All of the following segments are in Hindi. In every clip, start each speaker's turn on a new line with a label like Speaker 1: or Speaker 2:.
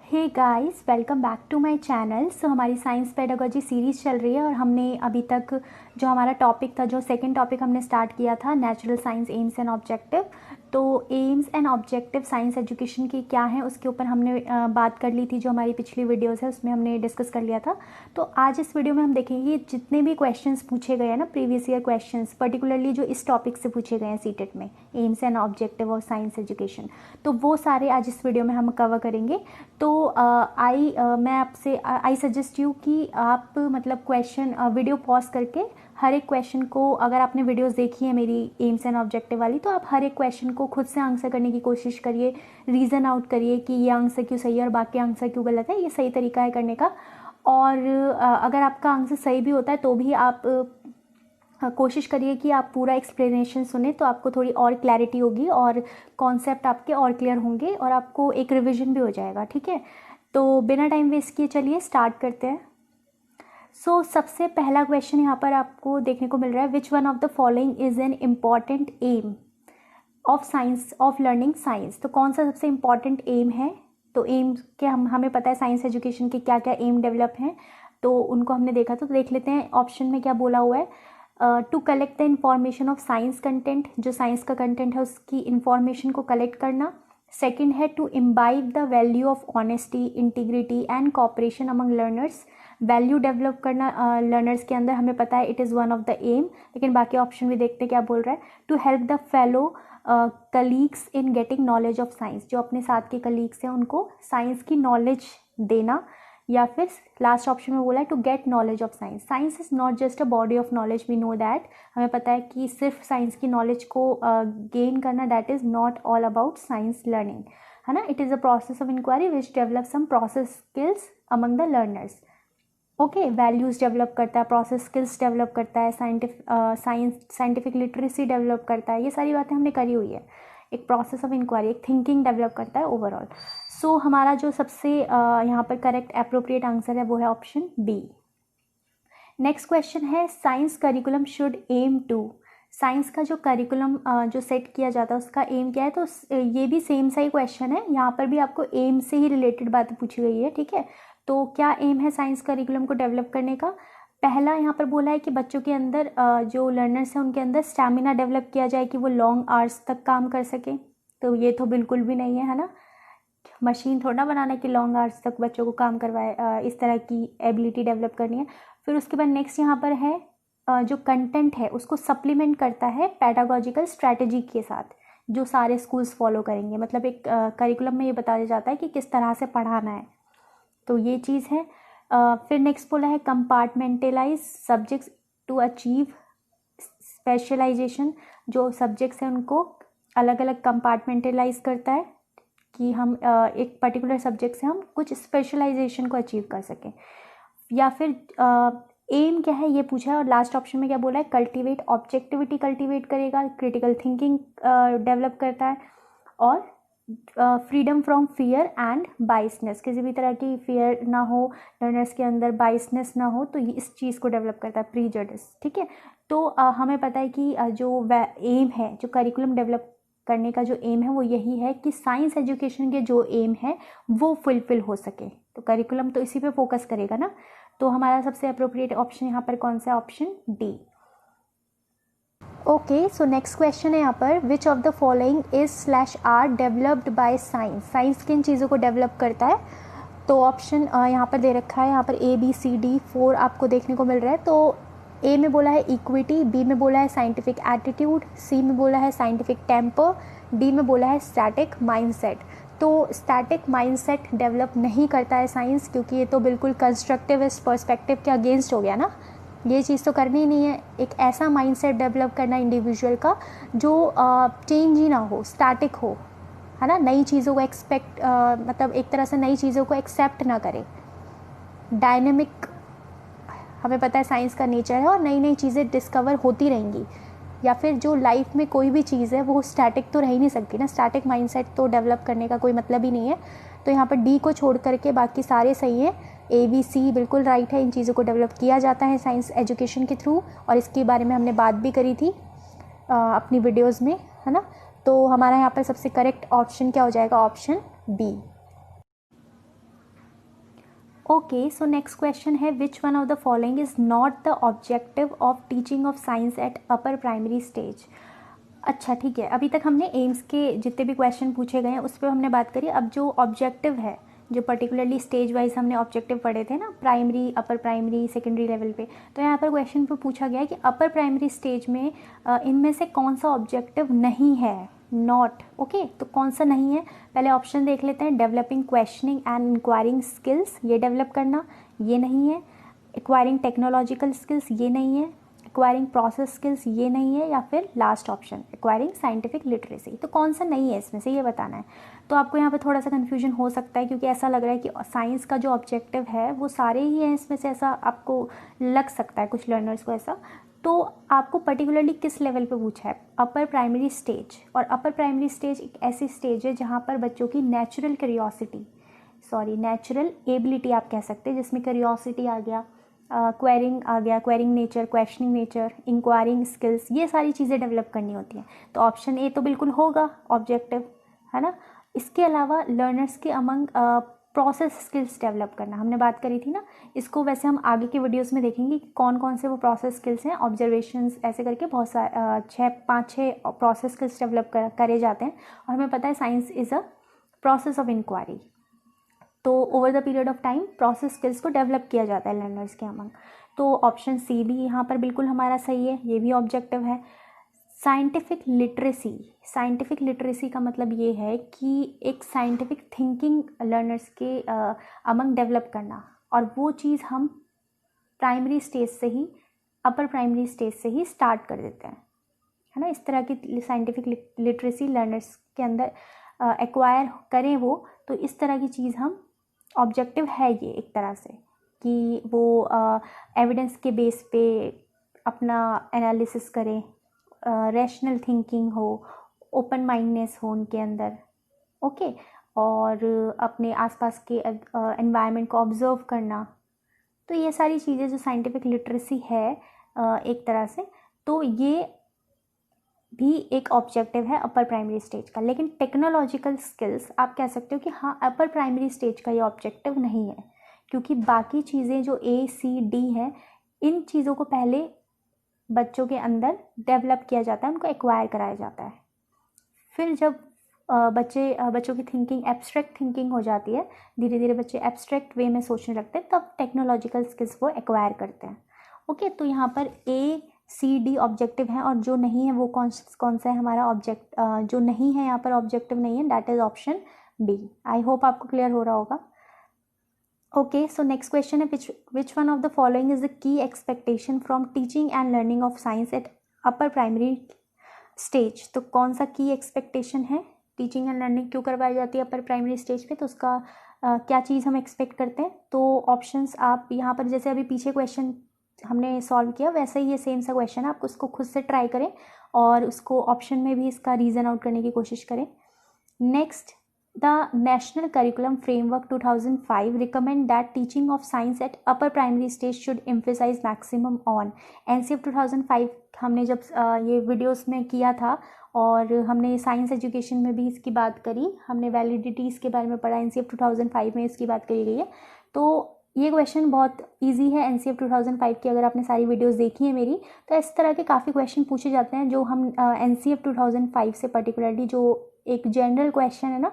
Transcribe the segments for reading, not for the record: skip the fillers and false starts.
Speaker 1: Hey guys, welcome back to my channel. So हमारी साइंस पेडागोजी सीरीज़ चल रही है और हमने अभी तक जो हमारा टॉपिक था, जो सेकंड टॉपिक हमने स्टार्ट किया था, natural science aims and objective. तो aims and objective science education की क्या है उसके ऊपर हमने बात कर ली थी। जो हमारी पिछली वीडियोस है उसमें हमने डिस्कस कर लिया था। तो आज इस वीडियो में हम देखेंगे जितने भी क्वेश्चंस पूछे गए हैं ना, प्रीवियस ईयर क्वेश्चंस, पर्टिकुलरली जो इस टॉपिक से पूछे गए हैं सीटेट में, AIIMS and objective of science education, तो वो सारे आज इस वीडियो में हम कवर करेंगे। तो मैं आपसे आई सजेस्ट यू कि आप मतलब क्वेश्चन वीडियो पॉज करके हर एक क्वेश्चन को, अगर आपने वीडियोस देखी है मेरी एम्स एंड ऑब्जेक्टिव वाली, तो आप हर एक क्वेश्चन को खुद से आंसर करने की कोशिश करिए, रीज़न आउट करिए कि ये आंसर क्यों सही है और बाकी आंसर क्यों गलत है। ये सही तरीका है करने का। और अगर आपका आंसर सही भी होता है तो भी आप कोशिश करिए कि आप पूरा एक्सप्लेनेशन सुने, तो आपको थोड़ी और क्लैरिटी होगी और कॉन्सेप्ट आपके और क्लियर होंगे और आपको एक रिवीजन भी हो जाएगा। ठीक है, तो बिना टाइम वेस्ट किए चलिए स्टार्ट करते हैं। सबसे पहला क्वेश्चन यहाँ पर आपको देखने को मिल रहा है, which one of the following is an important aim of science of learning science. तो कौन सा सबसे इम्पॉर्टेंट एम है? तो एम के हमें पता है साइंस एजुकेशन के क्या क्या एम डेवलप हैं, तो उनको हमने देखा। तो देख लेते हैं ऑप्शन में क्या बोला हुआ है। To collect the information of science content, जो साइंस का कंटेंट है उसकी इंफॉर्मेशन को कलेक्ट करना। सेकेंड है to imbibe the value of honesty, integrity and cooperation among learners. Value develop करना लर्नर्स के अंदर, हमें पता है it is one of the aim. लेकिन बाकी ऑप्शन भी देखते हैं क्या बोल रहा है। To help the fellow colleagues in getting knowledge of science, जो अपने साथ के कलीग्स हैं उनको साइंस की नॉलेज देना। या फिर लास्ट ऑप्शन में बोला है to get knowledge of science. Science is not just a body of knowledge, we know that. हमें पता है कि सिर्फ साइंस की नॉलेज को गेन करना, that is not all about science learning, है ना। It is a process of inquiry which develop some process skills among the learners. Okay, values develop करता है, प्रोसेस स्किल्स डेवलप करता है, साइंटिफिक लिटरेसी डेवलप करता है। ये सारी बातें हमने करी हुई है। एक प्रोसेस ऑफ इंक्वायरी, एक थिंकिंग डेवलप करता है ओवरऑल। हमारा जो सबसे यहाँ पर करेक्ट अप्रोप्रिएट आंसर है वो है ऑप्शन बी। नेक्स्ट क्वेश्चन है, science curriculum should aim to. Science का जो करिकुलम जो सेट किया जाता है उसका एम क्या है? तो ये भी सेम सा ही क्वेश्चन है, यहाँ पर भी आपको एम से ही रिलेटेड बातें पूछी गई है। ठीक है, तो क्या एम है साइंस करिकुलम को डेवलप करने का? पहला यहाँ पर बोला है कि बच्चों के अंदर जो लर्नर्स हैं उनके अंदर स्टैमिना डेवलप किया जाए कि वो लॉन्ग आवर्स तक काम कर सके। तो ये तो बिल्कुल भी नहीं है ना। मशीन थोड़ा बनाना कि लॉन्ग आवर्स तक बच्चों को काम करवाए, इस तरह की एबिलिटी डेवलप करनी है। फिर उसके बाद नेक्स्ट यहाँ पर है जो कंटेंट है उसको सप्लीमेंट करता है पैडागोजिकल स्ट्रैटेजी के साथ, जो सारे स्कूल्स फॉलो करेंगे। मतलब एक करिकुलम में ये बताया जाता है कि किस तरह से पढ़ाना है, तो ये चीज़ है। फिर नेक्स्ट बोला है compartmentalise subjects to achieve specialisation. जो सब्जेक्ट्स हैं उनको अलग अलग कंपार्टमेंटलाइज करता है कि हम एक पर्टिकुलर सब्जेक्ट से हम कुछ स्पेशलाइजेशन को अचीव कर सकें। या फिर एम क्या है ये पूछा है। और लास्ट ऑप्शन में क्या बोला है, कल्टीवेट, ऑब्जेक्टिविटी कल्टीवेट करेगा, क्रिटिकल थिंकिंग डेवलप करता है, और फ्रीडम फ्रॉम फियर एंड बाइसनेस, किसी भी तरह की फियर ना हो लर्नर्स के अंदर, बाइसनेस ना हो, तो ये इस चीज़ को डेवलप करता है, प्रीजडिस। ठीक है, तो हमें पता है कि जो एम है, जो करिकुलम डेवलप करने का जो एम है वो यही है कि साइंस एजुकेशन के जो एम है वो फुलफिल हो सके। तो करिकुलम तो इसी पे फोकस करेगा ना। तो हमारा सबसे अप्रोप्रिएट ऑप्शन यहाँ पर कौन सा है? Option D. Okay, so next question है यहाँ पर, which of the following is slash are developed by science. Science किन चीज़ों को डेवलप करता है? तो ऑप्शन यहाँ पर दे रखा है, यहाँ पर ए बी सी डी 4 आपको देखने को मिल रहा है। तो ए में बोला है इक्विटी, बी में बोला है साइंटिफिक एटीट्यूड, सी में बोला है साइंटिफिक टेम्पर, डी में बोला है स्टैटिक माइंडसेट। तो स्टैटिक माइंडसेट डेवलप नहीं करता है साइंस, क्योंकि ये तो बिल्कुल कंस्ट्रक्टिविस्ट पर्सपेक्टिव के अगेंस्ट हो गया ना। ये चीज़ तो करनी ही नहीं है। एक ऐसा माइंडसेट डेवलप करना इंडिविजुअल का जो चेंज ही ना हो, स्टैटिक हो, है ना। नई चीज़ों को मतलब एक तरह से नई चीज़ों को एक्सेप्ट ना करे। डायनेमिक, हमें पता है साइंस का नेचर है और नई नई चीज़ें डिस्कवर होती रहेंगी। या फिर जो लाइफ में कोई भी चीज़ है वो स्टैटिक तो रह ही नहीं सकती ना। स्टैटिक माइंडसेट तो डेवलप करने का कोई मतलब ही नहीं है। तो यहाँ पर डी को छोड़ करके बाकी सारे सही हैं। ए बी सी बिल्कुल राइट है। इन चीज़ों को डेवलप किया जाता है साइंस एजुकेशन के थ्रू, और इसके बारे में हमने बात भी करी थी अपनी वीडियोज़ में, है ना। तो हमारा यहाँ पर सबसे करेक्ट ऑप्शन क्या हो जाएगा? Option B. Okay, so next question है which one of the following is not the objective of teaching of science at upper primary stage. अच्छा ठीक है, अभी तक हमने एम्स के जितने भी क्वेश्चन पूछे गए हैं उस पर हमने बात करी। अब जो ऑब्जेक्टिव है, जो पर्टिकुलरली स्टेज वाइज हमने ऑब्जेक्टिव पढ़े थे ना, primary, upper primary, secondary level पे, तो यहाँ पर क्वेश्चन पे पूछा गया है कि अपर प्राइमरी स्टेज में इनमें से कौन सा ऑब्जेक्टिव नहीं है, नॉट। ओके, तो कौन सा नहीं है, पहले ऑप्शन देख लेते हैं। Developing questioning and enquiring skills, ये डेवलप करना, ये नहीं है। एक्वायरिंग टेक्नोलॉजिकल स्किल्स, ये नहीं है। एक्वायरिंग प्रोसेस स्किल्स, ये नहीं है। या फिर last option acquiring scientific literacy, तो कौन सा नहीं है इसमें से, ये बताना है। तो आपको यहाँ पे थोड़ा सा कन्फ्यूजन हो सकता है क्योंकि ऐसा लग रहा है कि साइंस का जो ऑब्जेक्टिव है वो सारे ही हैं इसमें से, ऐसा आपको लग सकता है कुछ लर्नर्स को ऐसा। तो आपको पर्टिकुलरली किस लेवल पे पूछा है, अपर प्राइमरी स्टेज। और अपर प्राइमरी स्टेज एक ऐसी स्टेज है जहाँ पर बच्चों की नेचुरल एबिलिटी आप कह सकते हैं, जिसमें क्यूरियोसिटी आ गया, क्वेरिंग आ गया, quarrying nature, questioning nature, enquiring skills, ये सारी चीज़ें डेवलप करनी होती हैं। तो ऑप्शन ए तो बिल्कुल होगा ऑब्जेक्टिव, है ना। इसके अलावा लर्नर्स के अमंग प्रोसेस स्किल्स डेवलप करना, हमने बात करी थी ना, इसको वैसे हम आगे के वीडियोस में देखेंगे कि कौन कौन से वो प्रोसेस स्किल्स हैं। ऑब्जर्वेशंस ऐसे करके बहुत सारे 5-6 प्रोसेस स्किल्स डेवलप करे जाते हैं। और हमें पता है science is a process of inquiry, तो over the period of time process skills को डेवलप किया जाता है लर्नर्स के अमंग। तो ऑप्शन सी भी यहाँ पर बिल्कुल हमारा सही है, ये भी ऑब्जेक्टिव है। साइंटिफिक लिटरेसी का मतलब ये है कि एक साइंटिफिक थिंकिंग लर्नर्स के अमंग डेवलप करना, और वो चीज़ हम प्राइमरी स्टेज से ही, अपर प्राइमरी स्टेज से ही स्टार्ट कर देते हैं, है ना। इस तरह की साइंटिफिक लिटरेसी लर्नर्स के अंदर एक्वायर करें वो, तो इस तरह की चीज़ हम ऑब्जेक्टिव है ये एक तरह से, कि वो एविडेंस के बेस पे अपना एनालिसिस करें, रैशनल थिंकिंग हो, ओपन माइंडनेस हो उनके अंदर, ओके, और अपने आसपास के एनवायरनमेंट को ऑब्जर्व करना। तो ये सारी चीज़ें जो साइंटिफिक लिटरेसी है एक तरह से, तो ये भी एक ऑब्जेक्टिव है अपर प्राइमरी स्टेज का। लेकिन टेक्नोलॉजिकल स्किल्स आप कह सकते हो कि हाँ, अपर प्राइमरी स्टेज का ये ऑब्जेक्टिव नहीं है, क्योंकि बाकी चीज़ें जो A, C, D हैं, इन चीज़ों को पहले बच्चों के अंदर डेवलप किया जाता है, उनको एक्वायर कराया जाता है। फिर जब बच्चों की थिंकिंग एब्स्ट्रैक्ट थिंकिंग हो जाती है, धीरे धीरे बच्चे एब्स्ट्रैक्ट वे में सोचने लगते हैं, तब टेक्नोलॉजिकल स्किल्स वो एक्वायर करते हैं। ओके, तो यहाँ पर A, C, D ऑब्जेक्टिव है, और जो नहीं है वो कौन सा है हमारा ऑब्जेक्ट, जो नहीं है यहाँ पर ऑब्जेक्टिव नहीं है, that is option B। I hope आपको क्लियर हो रहा होगा। ओके, सो नेक्स्ट क्वेश्चन है which one of the following is the key expectation from teaching and learning of science at upper primary stage. तो कौन सा की एक्सपेक्टेशन है, टीचिंग एंड लर्निंग क्यों करवाई जाती है अपर प्राइमरी स्टेज पे, तो उसका क्या चीज़ हम एक्सपेक्ट करते हैं। तो ऑप्शंस आप यहाँ पर, जैसे अभी पीछे क्वेश्चन हमने सॉल्व किया वैसे ही ये सेम सा क्वेश्चन है, आप उसको खुद से ट्राई करें और उसको ऑप्शन में भी इसका रीज़न आउट करने की कोशिश करें। Next, the national curriculum framework 2005 recommend that teaching of science at upper primary stage should emphasize maximum on। NCF 2005 हमने जब ये वीडियोस में किया था, और हमने साइंस एजुकेशन में भी इसकी बात करी, हमने वैलिडिटीज़ के बारे में पढ़ा, NCF 2005 में इसकी बात करी गई है। तो ये क्वेश्चन बहुत इजी है NCF 2005 की, अगर आपने सारी वीडियोस देखी है मेरी, तो इस तरह के काफ़ी क्वेश्चन पूछे जाते हैं जो हम NCF 2005 से पर्टिकुलरली, जो एक जनरल क्वेश्चन है ना,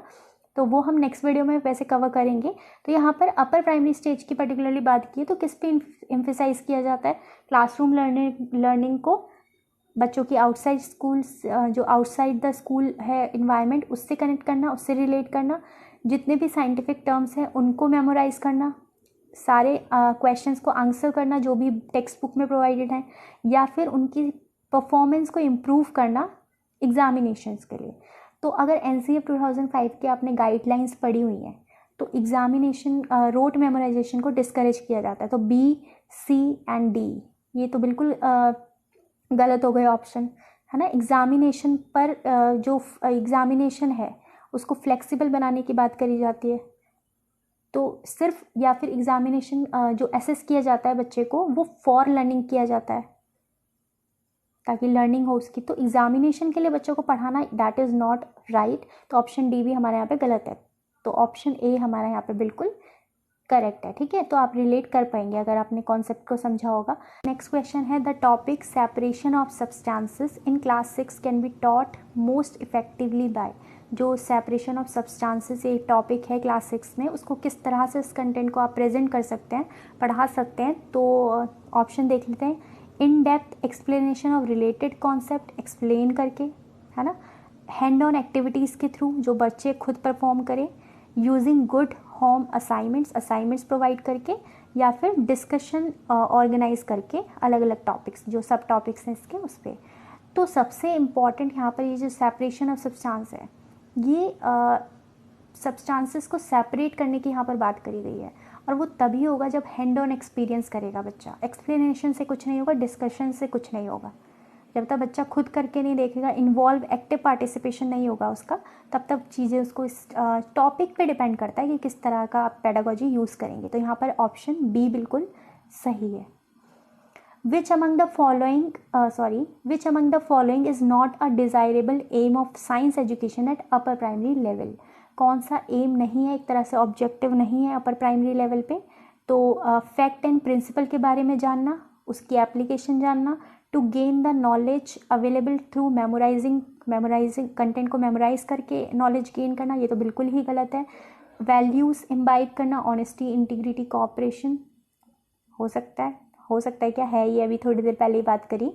Speaker 1: तो वो हम नेक्स्ट वीडियो में वैसे कवर करेंगे। तो यहाँ पर अपर प्राइमरी स्टेज की पर्टिकुलरली बात की है, तो किस पे एम्फेसाइज किया जाता है, क्लासरूम लर्निंग को, बच्चों की आउटसाइड स्कूल्स, जो आउटसाइड द स्कूल है इन्वायरमेंट, उससे कनेक्ट करना, उससे रिलेट करना, जितने भी साइंटिफिक टर्म्स हैं उनको मेमोराइज करना, सारे क्वेश्चंस को आंसर करना जो भी टेक्स्ट बुक में प्रोवाइडेड हैं, या फिर उनकी परफॉर्मेंस को इम्प्रूव करना एग्जामिनेशंस के लिए। तो अगर NCF 2005 के आपने गाइडलाइंस पढ़ी हुई हैं, तो एग्जामिनेशन रोट मेमोराइजेशन को डिस्करेज किया जाता है। तो B, C and D ये तो बिल्कुल गलत हो गए ऑप्शन, है ना। एग्जामिनेशन पर जो एग्जामिनेशन है उसको फ्लेक्सिबल बनाने की बात करी जाती है। तो सिर्फ, या फिर एग्जामिनेशन जो असेस किया जाता है बच्चे को, वो फॉर लर्निंग किया जाता है, ताकि लर्निंग हो उसकी। तो एग्जामिनेशन के लिए बच्चों को पढ़ाना, दैट इज़ नॉट राइट। तो ऑप्शन D भी हमारे यहाँ पे गलत है। तो ऑप्शन A हमारा यहाँ पे बिल्कुल करेक्ट है, ठीक है। तो आप रिलेट कर पाएंगे अगर आपने कॉन्सेप्ट को समझा होगा। नेक्स्ट क्वेश्चन है the topic separation of substances in class 6 can be taught most effectively by. जो सेपरेशन ऑफ सब्सटेंसेस ये टॉपिक है क्लास 6 में, उसको किस तरह से इस कंटेंट को आप प्रेजेंट कर सकते हैं, पढ़ा सकते हैं। तो ऑप्शन देख लेते हैं। In depth explanation of related concept explain करके, है ना, हैंड ऑन एक्टिविटीज़ के थ्रू जो बच्चे खुद परफॉर्म करें, using good home assignments provide करके, या फिर डिस्कशन ऑर्गेनाइज करके अलग अलग टॉपिक्स जो सब टॉपिक्स हैं इसके उस पर। तो सबसे इम्पॉर्टेंट यहाँ पर ये जो सेपरेशन ऑफ सब्सटेंस है, ये सब्सटेंसेस को सेपरेट करने की यहाँ पर बात करी गई है, और वो तभी होगा जब हैंड ऑन एक्सपीरियंस करेगा बच्चा। एक्सप्लेनेशन से कुछ नहीं होगा, डिस्कशन से कुछ नहीं होगा। जब तक बच्चा खुद करके नहीं देखेगा, इन्वॉल्व एक्टिव पार्टिसिपेशन नहीं होगा उसका, तब तक चीज़ें उसको इस टॉपिक पे डिपेंड करता है कि किस तरह का आप पेडागोजी यूज़ करेंगे। तो यहाँ पर ऑप्शन बी बिल्कुल सही है। Which among the following is not a desirable aim of science education at upper primary level? कौन सा एम नहीं है, एक तरह से ऑब्जेक्टिव नहीं है अपर प्राइमरी लेवल पे? तो फैक्ट एंड प्रिंसिपल के बारे में जानना, उसकी एप्लीकेशन जानना, to gain the knowledge available through memorising content को मेमोराइज करके नॉलेज गेन करना, ये तो बिल्कुल ही गलत है। वैल्यूज़ इम्बाइब करना, ऑनेस्टी, इंटीग्रिटी, कोऑपरेशन, हो सकता है क्या है, ये अभी थोड़ी देर पहले ही बात करी।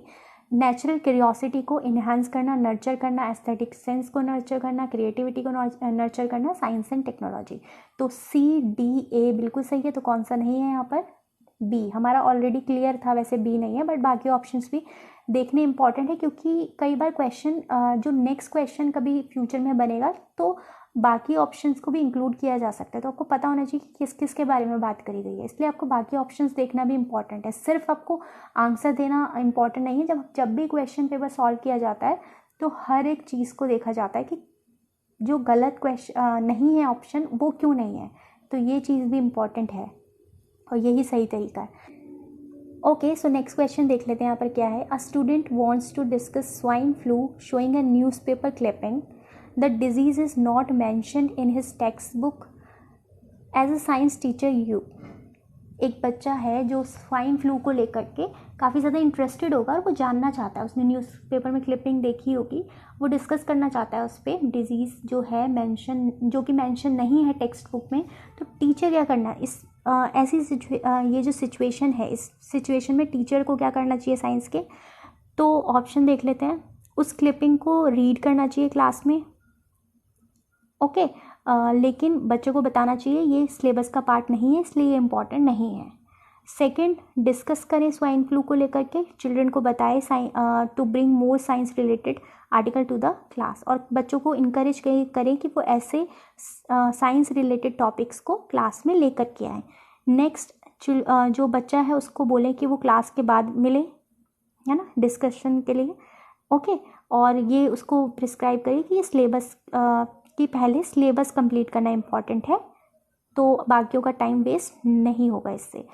Speaker 1: नेचुरल क्यूरियोसिटी को इन्हांस करना, नर्चर करना, एस्थेटिक सेंस को नर्चर करना, क्रिएटिविटी को नर्चर करना, साइंस एंड टेक्नोलॉजी। तो सी डी ए बिल्कुल सही है। तो कौन सा नहीं है यहाँ पर? बी। हमारा ऑलरेडी क्लियर था, वैसे बी नहीं है, बट बाकी ऑप्शंस भी देखने इंपॉर्टेंट है, क्योंकि कई बार क्वेश्चन जो नेक्स्ट क्वेश्चन कभी फ्यूचर में बनेगा तो बाकी ऑप्शंस को भी इंक्लूड किया जा सकता है। तो आपको पता होना चाहिए कि किस किस के बारे में बात करी गई है, इसलिए आपको बाकी ऑप्शंस देखना भी इंपॉर्टेंट है। सिर्फ आपको आंसर देना इंपॉर्टेंट नहीं है। जब भी क्वेश्चन पेपर सॉल्व किया जाता है तो हर एक चीज़ को देखा जाता है कि जो गलत क्वेश्चन नहीं है ऑप्शन, वो क्यों नहीं है। तो ये चीज़ भी इम्पॉर्टेंट है और यही सही तरीका है। ओके, सो नेक्स्ट क्वेश्चन देख लेते हैं यहाँ पर क्या है। A student wants to discuss swine flu showing a newspaper clipping. The disease is not mentioned in his text book. As a science teacher you. एक बच्चा है जो स्वाइन फ्लू को लेकर के काफ़ी ज़्यादा इंटरेस्टेड होगा और वो जानना चाहता है, उसने न्यूज़पेपर में क्लिपिंग देखी होगी, वो डिस्कस करना चाहता है उस पर डिज़ीज़ जो है जो कि मेंशन नहीं है टेक्स्ट बुक में। तो टीचर क्या करना है इस ये जो सिचुएशन है, इस सिचुएशन में टीचर को क्या करना चाहिए साइंस के? तो ऑप्शन देख लेते हैं। उस क्लिपिंग को रीड करना चाहिए क्लास में, ओके, लेकिन बच्चों को बताना चाहिए ये सिलेबस का पार्ट नहीं है, इसलिए ये इम्पॉर्टेंट नहीं है। सेकंड, डिस्कस करें स्वाइन फ्लू को लेकर के, चिल्ड्रन को बताएं to bring more science related article to the class, और बच्चों को इनकरेज करें कि वो ऐसे साइंस रिलेटेड टॉपिक्स को क्लास में लेकर के आएँ। नेक्स्ट, जो बच्चा है उसको बोलें कि वो क्लास के बाद मिले, है ना, डिस्कशन के लिए, ओके, और ये उसको प्रिस्क्राइब करें कि ये सिलेबस कि पहले सिलेबस कंप्लीट करना इम्पॉर्टेंट है, तो बाकियों का टाइम वेस्ट नहीं होगा इससे।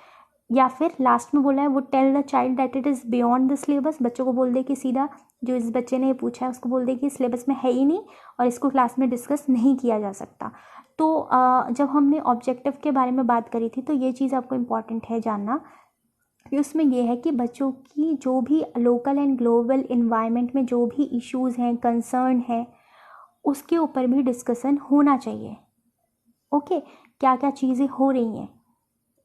Speaker 1: या फिर लास्ट में बोला है वो tell the child that it is beyond the syllabus, बच्चों को बोल दे कि सीधा जो इस बच्चे ने पूछा है उसको बोल दे कि सिलेबस में है ही नहीं और इसको क्लास में डिस्कस नहीं किया जा सकता। तो जब हमने ऑब्जेक्टिव के बारे में बात करी थी तो ये चीज़ आपको इम्पॉर्टेंट है जानना, उसमें यह है कि बच्चों की जो भी लोकल एंड ग्लोबल इन्वायरमेंट में जो भी इश्यूज़ हैं, कंसर्न है, उसके ऊपर भी डिस्कशन होना चाहिए, ओके, क्या क्या चीज़ें हो रही हैं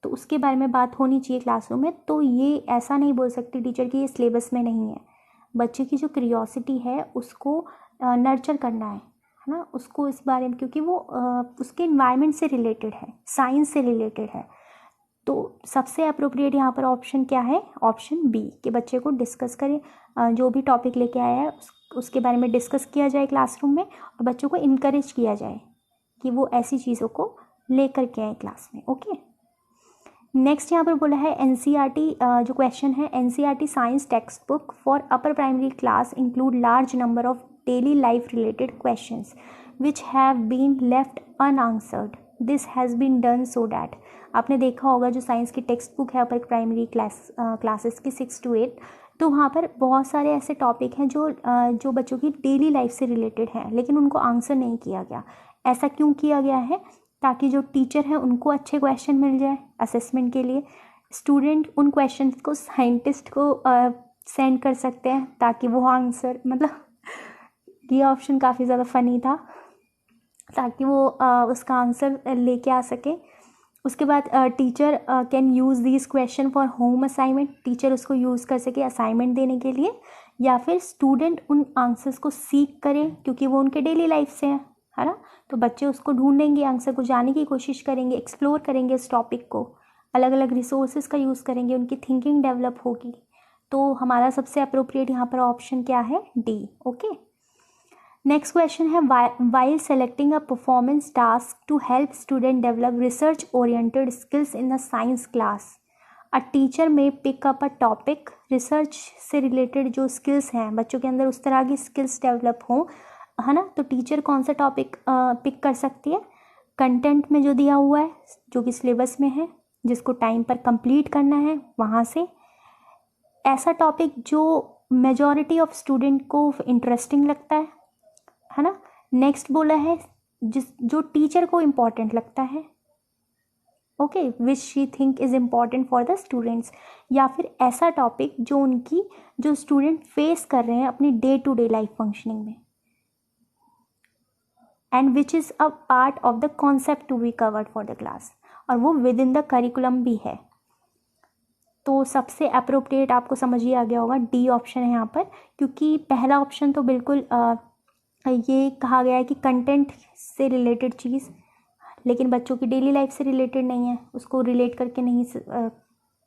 Speaker 1: तो उसके बारे में बात होनी चाहिए क्लासरूम में। तो ये ऐसा नहीं बोल सकती टीचर कि ये सिलेबस में नहीं है। बच्चे की जो क्यूरियोसिटी है उसको नर्चर करना है ना, उसको इस बारे में, क्योंकि वो उसके इन्वायरमेंट से रिलेटेड है, साइंस से रिलेटेड है। तो सबसे अप्रोप्रिएट यहाँ पर ऑप्शन क्या है? ऑप्शन बी, कि बच्चे को डिस्कस करें, जो भी टॉपिक लेके आया है उसके बारे में डिस्कस किया जाए क्लासरूम में, और बच्चों को इनकरेज किया जाए कि वो ऐसी चीज़ों को लेकर के आए क्लास में, ओके। नेक्स्ट यहाँ पर बोला है एनसीईआरटी, जो क्वेश्चन है, NCERT science text book for upper primary class include large number of daily life related questions which have been left unanswered, this has been done so that. आपने देखा होगा जो साइंस की टेक्स्ट बुक है अपर प्राइमरी क्लासेस की 6 to 8, तो वहाँ पर बहुत सारे ऐसे टॉपिक हैं जो बच्चों की डेली लाइफ से रिलेटेड हैं, लेकिन उनको आंसर नहीं किया गया। ऐसा क्यों किया गया है? ताकि जो टीचर है उनको अच्छे क्वेश्चन मिल जाए असेसमेंट के लिए। स्टूडेंट उन क्वेश्चन को साइंटिस्ट को सेंड कर सकते हैं ताकि वो आंसर, मतलब ये ऑप्शन काफ़ी ज़्यादा फ़नी था, ताकि वो उसका आंसर लेके आ सके। उसके बाद teacher can use this question for home assignment, teacher उसको यूज़ कर सके असाइनमेंट देने के लिए, या फिर स्टूडेंट उन आंसर्स को सीख करें क्योंकि वो उनके डेली लाइफ से है ना। तो बच्चे उसको ढूंढेंगे, आंसर को जानने की कोशिश करेंगे, एक्सप्लोर करेंगे इस टॉपिक को, अलग अलग रिसोर्सेज का यूज़ करेंगे, उनकी थिंकिंग डेवलप होगी। तो हमारा सबसे अप्रोप्रिएट यहाँ पर ऑप्शन क्या है? डी। ओके, नेक्स्ट क्वेश्चन है while selecting a performance task to help student develop research oriented skills in the science class, a teacher may pick up a topic. Research से रिलेटेड जो स्किल्स हैं, बच्चों के अंदर उस तरह की स्किल्स डेवलप हों, है ना, तो टीचर कौन सा टॉपिक पिक कर सकती है? कंटेंट में जो दिया हुआ है, जो कि सिलेबस में है, जिसको टाइम पर कंप्लीट करना है, वहाँ से ऐसा टॉपिक जो मेजॉरिटी ऑफ स्टूडेंट को इंटरेस्टिंग लगता है ना। नेक्स्ट बोला है जो टीचर को इम्पॉर्टेंट लगता है, okay, which she think is important for the students, या फिर ऐसा टॉपिक जो स्टूडेंट फेस कर रहे हैं अपनी day to day life functioning में, and which is a part of the concept to be covered for the class, और वो विद इन द करिकुलम भी है। तो सबसे अप्रोप्रिएट आपको समझ ही आ गया होगा, डी ऑप्शन है यहाँ पर, क्योंकि पहला ऑप्शन तो बिल्कुल ये कहा गया है कि कंटेंट से रिलेटेड चीज़, लेकिन बच्चों की डेली लाइफ से रिलेटेड नहीं है, उसको रिलेट करके नहीं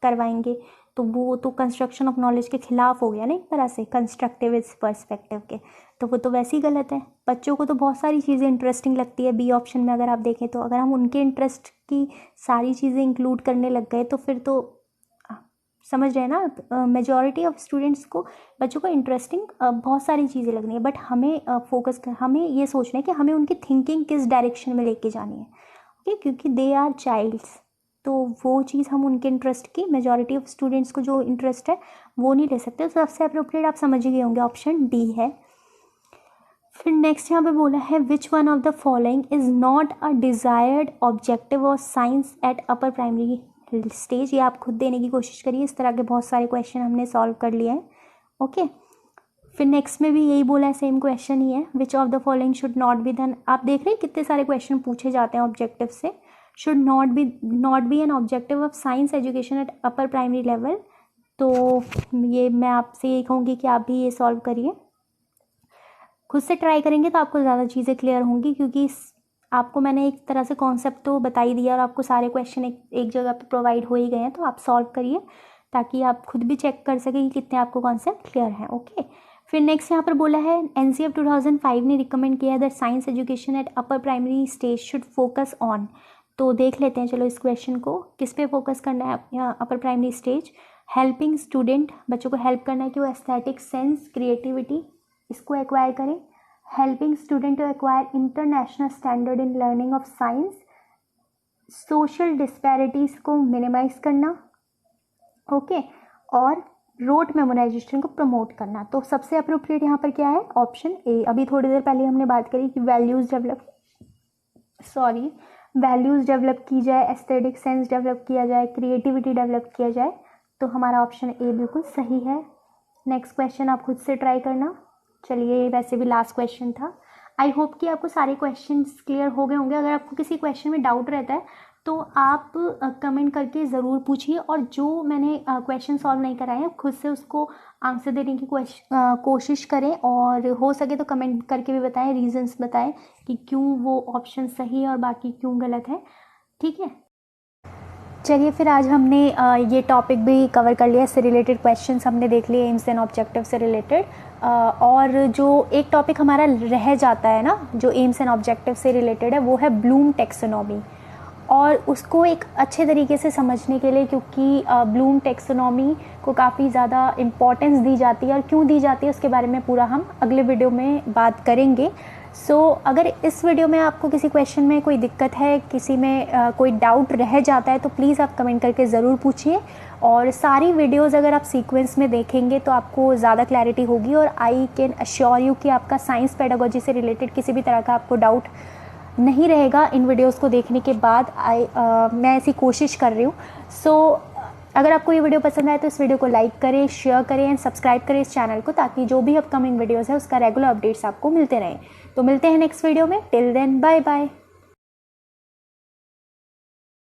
Speaker 1: करवाएंगे, तो वो तो कंस्ट्रक्शन ऑफ नॉलेज के खिलाफ हो गया ना एक तरह से, कंस्ट्रक्टिविस्ट पर्सपेक्टिव के, तो वो तो वैसे ही गलत है। बच्चों को तो बहुत सारी चीज़ें इंटरेस्टिंग लगती है बी ऑप्शन में, अगर आप देखें तो अगर हम उनके इंटरेस्ट की सारी चीज़ें इंक्लूड करने लग गए तो फिर तो समझ रहे हैं ना, मेजॉरिटी ऑफ स्टूडेंट्स को, बच्चों को इंटरेस्टिंग बहुत सारी चीज़ें लगनी है, बट हमें हमें ये सोचना है कि हमें उनकी थिंकिंग किस डायरेक्शन में लेके जानी है, ओके, क्योंकि दे आर चाइल्ड्स, तो वो चीज़ हम उनके इंटरेस्ट की, मेजॉरिटी ऑफ स्टूडेंट्स को जो इंटरेस्ट है वो नहीं ले सकते। तो सबसे अप्रोप्रिएट आप समझ ही गए होंगे, ऑप्शन डी है। फिर नेक्स्ट यहाँ पे बोला है which one of the following is not a desired objective of science at upper primary stage. ये आप खुद देने की कोशिश करिए, इस तरह के बहुत सारे क्वेश्चन हमने सॉल्व कर लिए हैं, ओके। फिर नेक्स्ट में भी यही बोला है, सेम क्वेश्चन ही है, विच of the following should not be done. आप देख रहे हैं कितने सारे क्वेश्चन पूछे जाते हैं ऑब्जेक्टिव से। Should not be an objective of science education at upper primary level. तो ये मैं आपसे यही कहूँगी कि आप भी ये सॉल्व करिए, खुद से ट्राई करेंगे तो आपको ज़्यादा चीज़ें क्लियर होंगी, क्योंकि आपको मैंने एक तरह से कॉन्सेप्ट तो बता ही दिया और आपको सारे क्वेश्चन एक जगह पे प्रोवाइड हो ही गए हैं, तो आप सॉल्व करिए ताकि आप खुद भी चेक कर सकें कि कितने आपको कॉन्सेप्ट क्लियर हैं, ओके। फिर नेक्स्ट यहाँ पर बोला है NCF 2005 ने रिकमेंड किया है that science education at upper primary stage should focus on. तो देख लेते हैं चलो इस क्वेश्चन को, किस पे फोकस करना है upper primary stage? Helping student, बच्चों को हेल्प करना है कि वो एस्थेटिक सेंस, क्रिएटिविटी इसको एक्वायर करें। Helping student to acquire international standard in learning of science. Social disparities को मिनिमाइज करना, ओके। और रोट मेमोराइजेशन को प्रमोट करना। तो सबसे अप्रोप्रिएट यहाँ पर क्या है? Option A. अभी थोड़ी देर पहले हमने बात करी कि वैल्यूज़ डेवलप की जाए, एस्थेटिक सेंस डेवलप किया जाए, क्रिएटिविटी डेवलप किया जाए, तो हमारा ऑप्शन ए बिल्कुल सही है। नेक्स्ट क्वेश्चन आप खुद से ट्राई करना। चलिए, वैसे भी लास्ट क्वेश्चन था। आई होप कि आपको सारे क्वेश्चंस क्लियर हो गए होंगे। अगर आपको किसी क्वेश्चन में डाउट रहता है तो आप कमेंट करके ज़रूर पूछिए, और जो मैंने क्वेश्चन सॉल्व नहीं कराए हैं खुद से उसको आंसर देने की कोशिश करें, और हो सके तो कमेंट करके भी बताएं, रीजंस बताएं कि क्यों वो ऑप्शन सही है और बाकी क्यों गलत है, ठीक है। चलिए, फिर आज हमने ये टॉपिक भी कवर कर लिया, इससे रिलेटेड क्वेश्चंस हमने देख लिए, एम्स एंड ऑब्जेक्टिव से रिलेटेड। और जो एक टॉपिक हमारा रह जाता है ना, जो एम्स एंड ऑब्जेक्टिव से रिलेटेड है, वो है ब्लूम टेक्सोनॉमी। और उसको एक अच्छे तरीके से समझने के लिए, क्योंकि ब्लूम टेक्सोनॉमी को काफ़ी ज़्यादा इम्पॉर्टेंस दी जाती है, और क्यों दी जाती है उसके बारे में पूरा हम अगले वीडियो में बात करेंगे। सो अगर इस वीडियो में आपको किसी क्वेश्चन में कोई दिक्कत है, किसी में कोई डाउट रह जाता है, तो प्लीज़ आप कमेंट करके ज़रूर पूछिए। और सारी वीडियोज़ अगर आप सीक्वेंस में देखेंगे तो आपको ज़्यादा क्लैरिटी होगी, और आई कैन अश्योर यू कि आपका साइंस पेडागोजी से रिलेटेड किसी भी तरह का आपको डाउट नहीं रहेगा इन वीडियोस को देखने के बाद। मैं ऐसी कोशिश कर रही हूँ। सो अगर आपको ये वीडियो पसंद आए तो इस वीडियो को लाइक करें, शेयर करें एंड सब्सक्राइब करें इस चैनल को, ताकि जो भी अपकमिंग वीडियोस है उसका रेगुलर अपडेट्स आपको मिलते रहें। तो मिलते हैं नेक्स्ट वीडियो में। Till then bye bye.